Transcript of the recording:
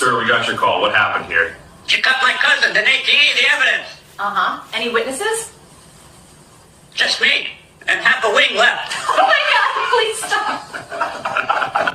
sir, we got your call. What happened here? She cut my cousin, the ATE, the evidence. Uh-huh. Any witnesses? Just me, and half a wing left. Oh my God, please stop.